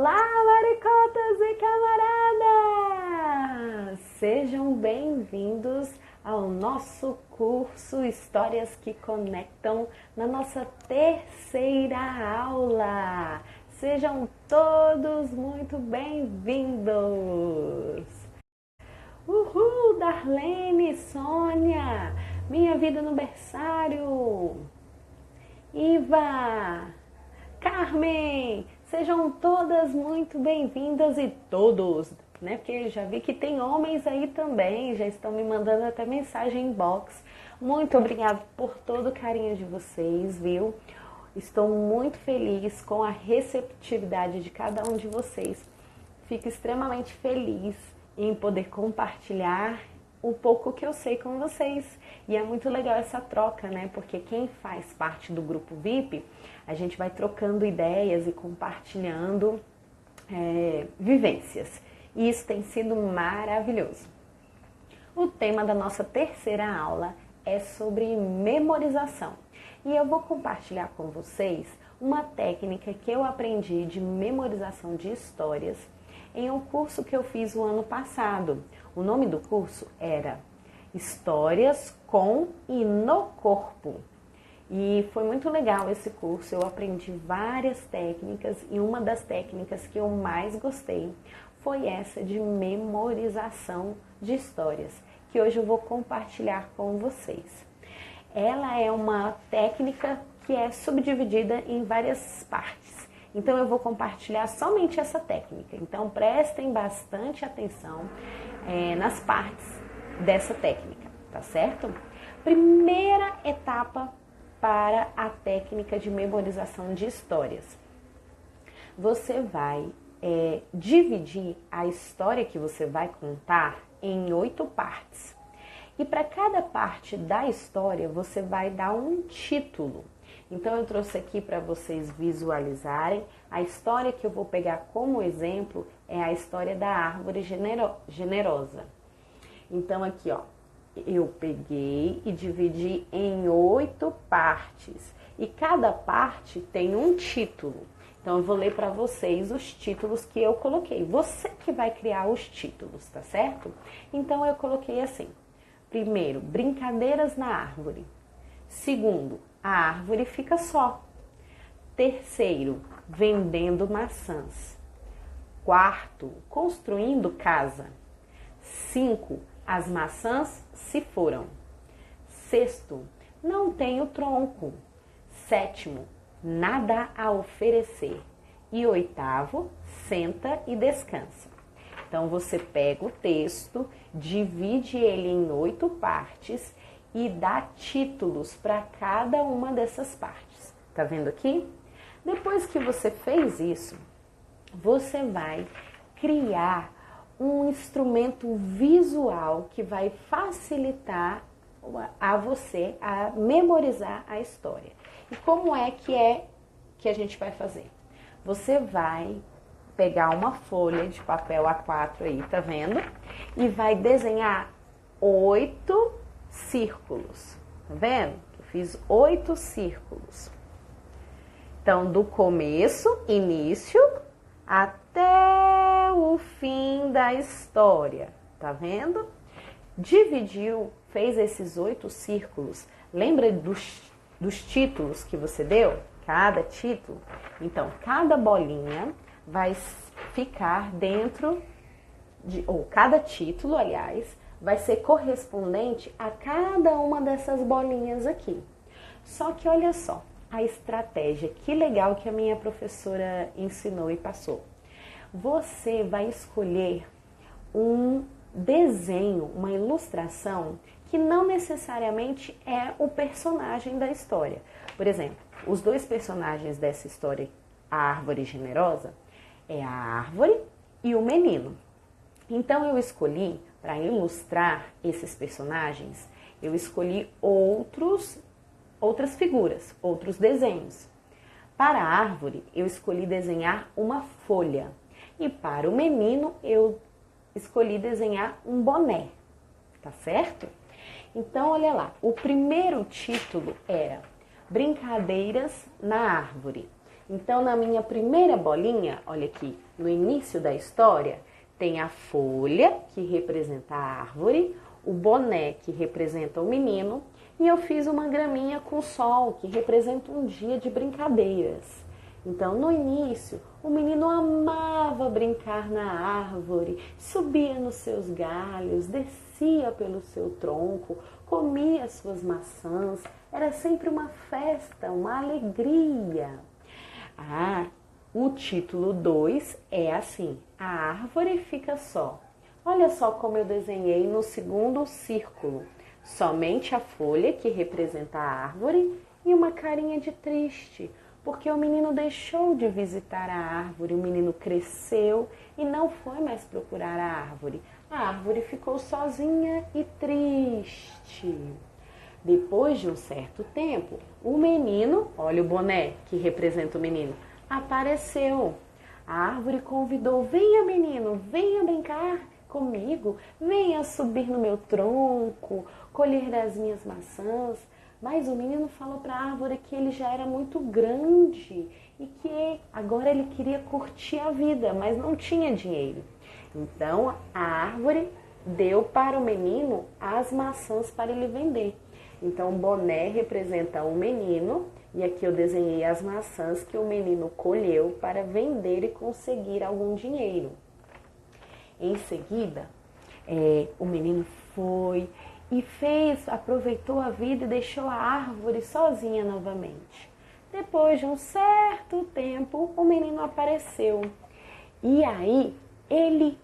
Olá, maricotas e camaradas! Sejam bem-vindos ao nosso curso Histórias que Conectam, na nossa terceira aula. Sejam todos muito bem-vindos! Uhul, Darlene, Sônia, Minha Vida no Berçário, Iva, Carmen, sejam todas muito bem-vindas e todos, né? Porque já vi que tem homens aí também, já estão me mandando até mensagem inbox. Muito obrigada por todo o carinho de vocês, viu? Estou muito feliz com a receptividade de cada um de vocês. Fico extremamente feliz em poder compartilhar um pouco que eu sei com vocês. E é muito legal essa troca, né? Porque quem faz parte do grupo VIP, a gente vai trocando ideias e compartilhando vivências. E isso tem sido maravilhoso. O tema da nossa terceira aula é sobre memorização. E eu vou compartilhar com vocês uma técnica que eu aprendi de memorização de histórias em um curso que eu fiz o ano passado. O nome do curso era Histórias com e no Corpo. E foi muito legal esse curso, eu aprendi várias técnicas e uma das técnicas que eu mais gostei foi essa de memorização de histórias, que hoje eu vou compartilhar com vocês. Ela é uma técnica que é subdividida em várias partes. Então eu vou compartilhar somente essa técnica. Então prestem bastante atenção nas partes dessa técnica, tá certo? Primeira etapa para a técnica de memorização de histórias. Você vai dividir a história que você vai contar em 8 partes. E para cada parte da história você vai dar um título. Então eu trouxe aqui para vocês visualizarem. A história que eu vou pegar como exemplo é a história da árvore generosa. Então aqui, ó, eu peguei e dividi em 8 partes. E cada parte tem um título. Então eu vou ler para vocês os títulos que eu coloquei. Você que vai criar os títulos, tá certo? Então eu coloquei assim. Primeiro, brincadeiras na árvore. Segundo, a árvore fica só. Terceiro, vendendo maçãs. Quarto, construindo casa. 5, as maçãs se foram. Sexto, não tenho tronco. Sétimo, nada a oferecer. E oitavo, senta e descansa. Então você pega o texto, divide ele em 8 partes e dá títulos para cada uma dessas partes. Tá vendo aqui? Depois que você fez isso, você vai criar um instrumento visual que vai facilitar a você a memorizar a história. E como é que a gente vai fazer? Você vai pegar uma folha de papel A4 aí, tá vendo? E vai desenhar 8 círculos, tá vendo? Eu fiz 8 círculos. Então, do começo, início, até o fim da história, tá vendo? Dividiu, fez esses 8 círculos. Lembra dos títulos que você deu? Cada título. Então, cada bolinha vai ficar dentro ou cada título, aliás, vai ser correspondente a cada uma dessas bolinhas aqui. Só que olha só, a estratégia, que legal que a minha professora ensinou e passou. Você vai escolher um desenho, uma ilustração que não necessariamente é o personagem da história. Por exemplo, os 2 personagens dessa história, a árvore generosa, é a árvore e o menino. Então eu escolhi, para ilustrar esses personagens, eu escolhi outras figuras, outros desenhos. Para a árvore, eu escolhi desenhar uma folha. E para o menino, eu escolhi desenhar um boné. Tá certo? Então, olha lá. O primeiro título era Brincadeiras na Árvore. Então, na minha primeira bolinha, olha aqui, no início da história, tem a folha, que representa a árvore, o boné, que representa o menino, e eu fiz uma graminha com sol, que representa um dia de brincadeiras. Então, no início, o menino amava brincar na árvore, subia nos seus galhos, descia pelo seu tronco, comia suas maçãs, era sempre uma festa, uma alegria. O título 2 é assim, a árvore fica só. Olha só como eu desenhei no segundo círculo, somente a folha que representa a árvore e uma carinha de triste, porque o menino deixou de visitar a árvore, o menino cresceu e não foi mais procurar a árvore. A árvore ficou sozinha e triste. Depois de um certo tempo, o menino, olha o boné que representa o menino, apareceu. A árvore convidou, venha menino, venha brincar comigo, venha subir no meu tronco, colher das minhas maçãs. Mas o menino falou para a árvore que ele já era muito grande e que agora ele queria curtir a vida, mas não tinha dinheiro. Então a árvore deu para o menino as maçãs para ele vender. Então o boné representa o menino e aqui eu desenhei as maçãs que o menino colheu para vender e conseguir algum dinheiro. Em seguida, o menino foi e aproveitou a vida e deixou a árvore sozinha novamente. Depois de um certo tempo, o menino apareceu. E aí, ele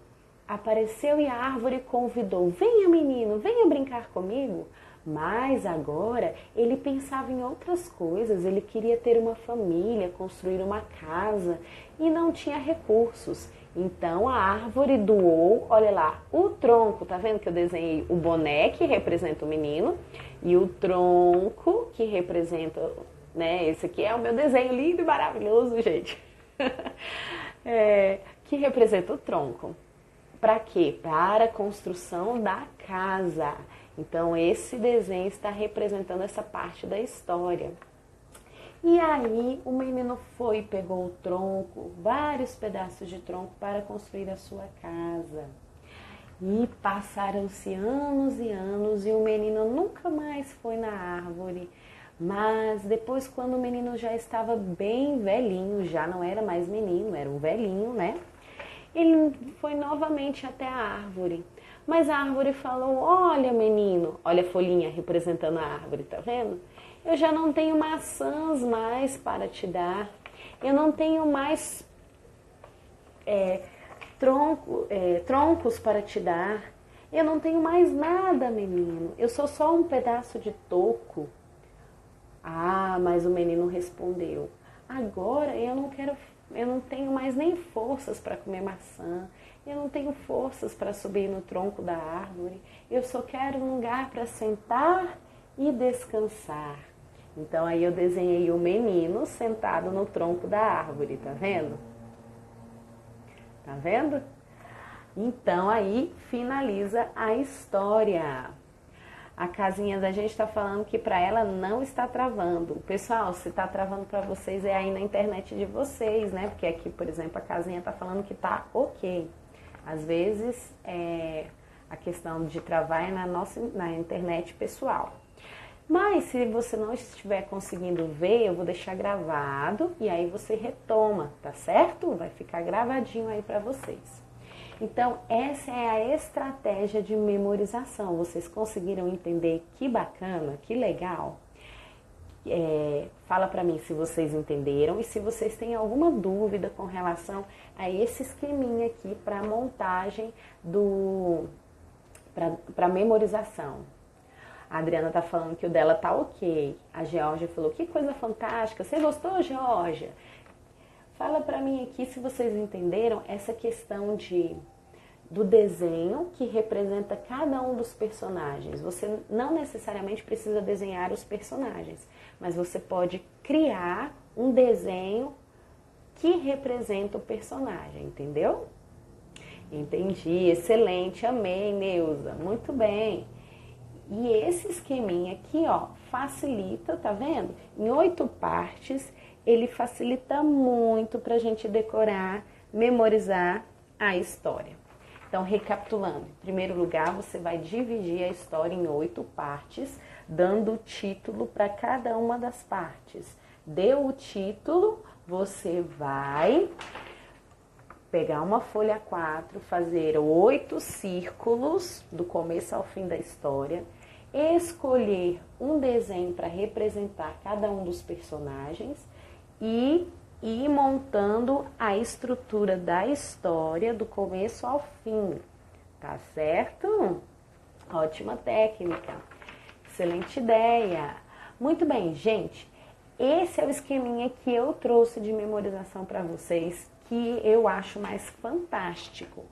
apareceu e a árvore convidou, venha menino, venha brincar comigo. Mas agora ele pensava em outras coisas, ele queria ter uma família, construir uma casa e não tinha recursos. Então a árvore doou, olha lá, o tronco, tá vendo que eu desenhei o boné que representa o menino e o tronco que representa, né, esse aqui é o meu desenho lindo e maravilhoso, gente, que representa o tronco. Para quê? Para a construção da casa. Então esse desenho está representando essa parte da história. E aí o menino foi, pegou o tronco, vários pedaços de tronco para construir a sua casa. E passaram-se anos e anos e o menino nunca mais foi na árvore. Mas depois, quando o menino já estava bem velhinho, já não era mais menino, era um velhinho, né? Ele foi novamente até a árvore. Mas a árvore falou, olha menino, olha a folhinha representando a árvore, tá vendo? Eu já não tenho maçãs mais para te dar, eu não tenho mais troncos para te dar, eu não tenho mais nada, menino, eu sou só um pedaço de toco. Ah, mas o menino respondeu, agora eu não tenho mais nem forças para comer maçã, eu não tenho forças para subir no tronco da árvore, eu só quero um lugar para sentar e descansar. Então aí eu desenhei o menino sentado no tronco da árvore, tá vendo? Tá vendo? Então aí finaliza a história. A casinha da gente está falando que para ela não está travando. Pessoal, se está travando para vocês é aí na internet de vocês, né? Porque aqui, por exemplo, a casinha está falando que está ok. Às vezes a questão de travar é na internet pessoal. Mas se você não estiver conseguindo ver, eu vou deixar gravado e aí você retoma, tá certo? Vai ficar gravadinho aí para vocês. Então, essa é a estratégia de memorização. Vocês conseguiram entender? Que bacana, que legal? Fala para mim se vocês entenderam e se vocês têm alguma dúvida com relação a esse esqueminha aqui para montagem para memorização. A Adriana tá falando que o dela tá ok. A Georgia falou, que coisa fantástica. Você gostou, Georgia? Fala pra mim aqui se vocês entenderam essa questão do desenho que representa cada um dos personagens. Você não necessariamente precisa desenhar os personagens, mas você pode criar um desenho que representa o personagem, entendeu? Entendi, excelente, amei, Neuza, muito bem. E esse esqueminha aqui, ó, facilita, tá vendo? Em 8 partes ele facilita muito para a gente decorar, memorizar a história. Então, recapitulando, em primeiro lugar, você vai dividir a história em 8 partes, dando título para cada uma das partes. Deu o título, você vai pegar uma folha A4, fazer 8 círculos do começo ao fim da história, escolher um desenho para representar cada um dos personagens e ir montando a estrutura da história do começo ao fim, tá certo? Ótima técnica, excelente ideia. Muito bem, gente, esse é o esqueminha que eu trouxe de memorização para vocês, que eu acho mais fantástico.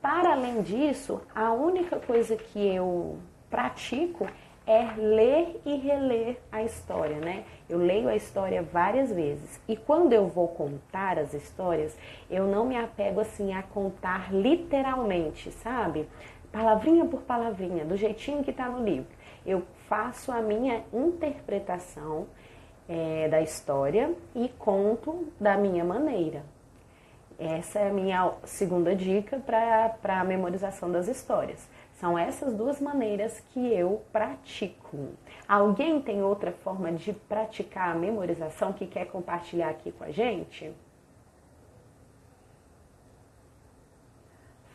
Para além disso, a única coisa que eu pratico é ler e reler a história, né? Eu leio a história várias vezes e quando eu vou contar as histórias, eu não me apego assim a contar literalmente, sabe? Palavrinha por palavrinha, do jeitinho que está no livro. Eu faço a minha interpretação da história e conto da minha maneira. Essa é a minha segunda dica para a memorização das histórias. São essas duas maneiras que eu pratico. Alguém tem outra forma de praticar a memorização que quer compartilhar aqui com a gente?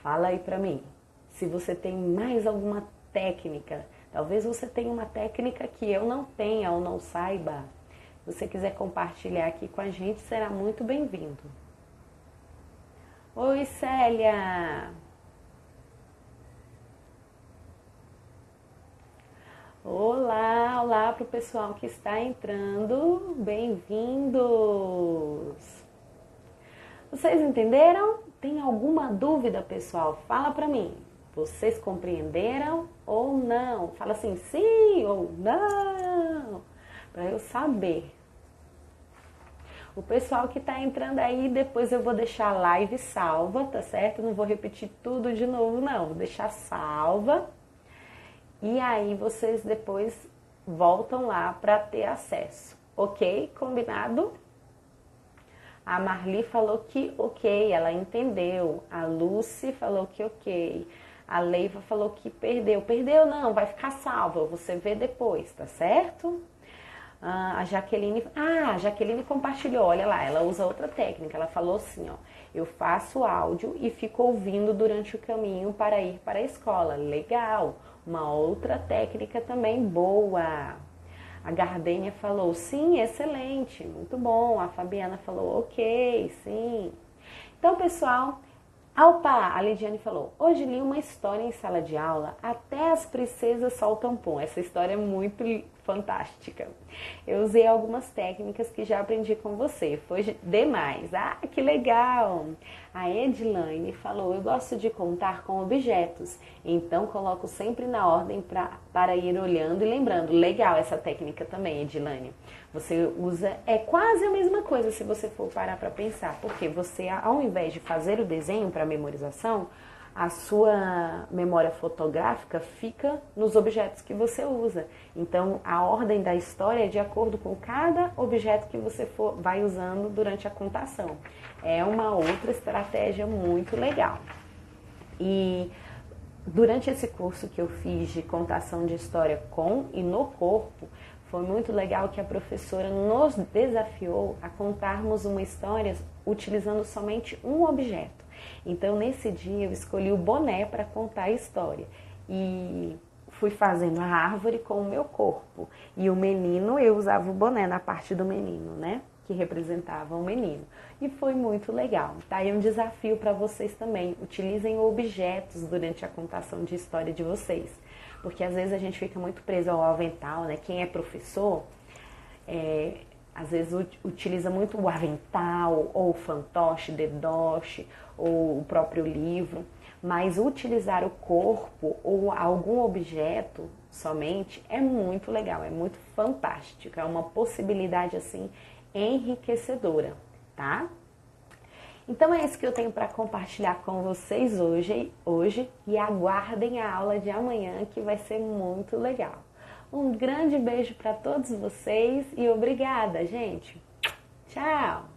Fala aí pra mim. Se você tem mais alguma técnica, talvez você tenha uma técnica que eu não tenha ou não saiba. Se você quiser compartilhar aqui com a gente, será muito bem-vindo. Oi, Célia! Olá, olá para o pessoal que está entrando, bem-vindos! Vocês entenderam? Tem alguma dúvida, pessoal? Fala para mim. Vocês compreenderam ou não? Fala assim, sim ou não, para eu saber. O pessoal que está entrando aí, depois eu vou deixar a live salva, tá certo? Não vou repetir tudo de novo, não. Vou deixar salva. E aí vocês depois voltam lá para ter acesso, ok? Combinado? A Marli falou que ok, ela entendeu. A Lucy falou que ok. A Leiva falou que perdeu. Perdeu não, vai ficar salva, você vê depois, tá certo? A Jaqueline compartilhou, olha lá, ela usa outra técnica, ela falou assim, ó, eu faço áudio e fico ouvindo durante o caminho para ir para a escola, legal, uma outra técnica também boa. A Gardênia falou, sim, excelente, muito bom, a Fabiana falou, ok, sim. Então, pessoal, a Lidiane falou, hoje li uma história em sala de aula, até as princesas soltam pum. Essa história é muito fantástica. Eu usei algumas técnicas que já aprendi com você, foi demais. Ah, que legal! A Edilane falou, eu gosto de contar com objetos, então coloco sempre na ordem para ir olhando e lembrando. Legal essa técnica também, Edilane. Você usa, é quase a mesma coisa se você for parar para pensar, porque você, ao invés de fazer o desenho para memorização, a sua memória fotográfica fica nos objetos que você usa. Então, a ordem da história é de acordo com cada objeto que você vai usando durante a contação. É uma outra estratégia muito legal. E durante esse curso que eu fiz de contação de história com e no corpo, foi muito legal que a professora nos desafiou a contarmos uma história utilizando somente um objeto. Então, nesse dia, eu escolhi o boné para contar a história. E fui fazendo a árvore com o meu corpo. E o menino, eu usava o boné na parte do menino, né? Que representava o menino. E foi muito legal. Tá aí um desafio para vocês também. Utilizem objetos durante a contação de história de vocês. Porque às vezes a gente fica muito preso ao avental, né? Quem é professor, às vezes utiliza muito o avental, ou o fantoche, dedoche, ou o próprio livro. Mas utilizar o corpo ou algum objeto somente é muito legal, é muito fantástico. É uma possibilidade, assim, enriquecedora, tá? Então é isso que eu tenho para compartilhar com vocês hoje e aguardem a aula de amanhã que vai ser muito legal. Um grande beijo para todos vocês e obrigada, gente! Tchau!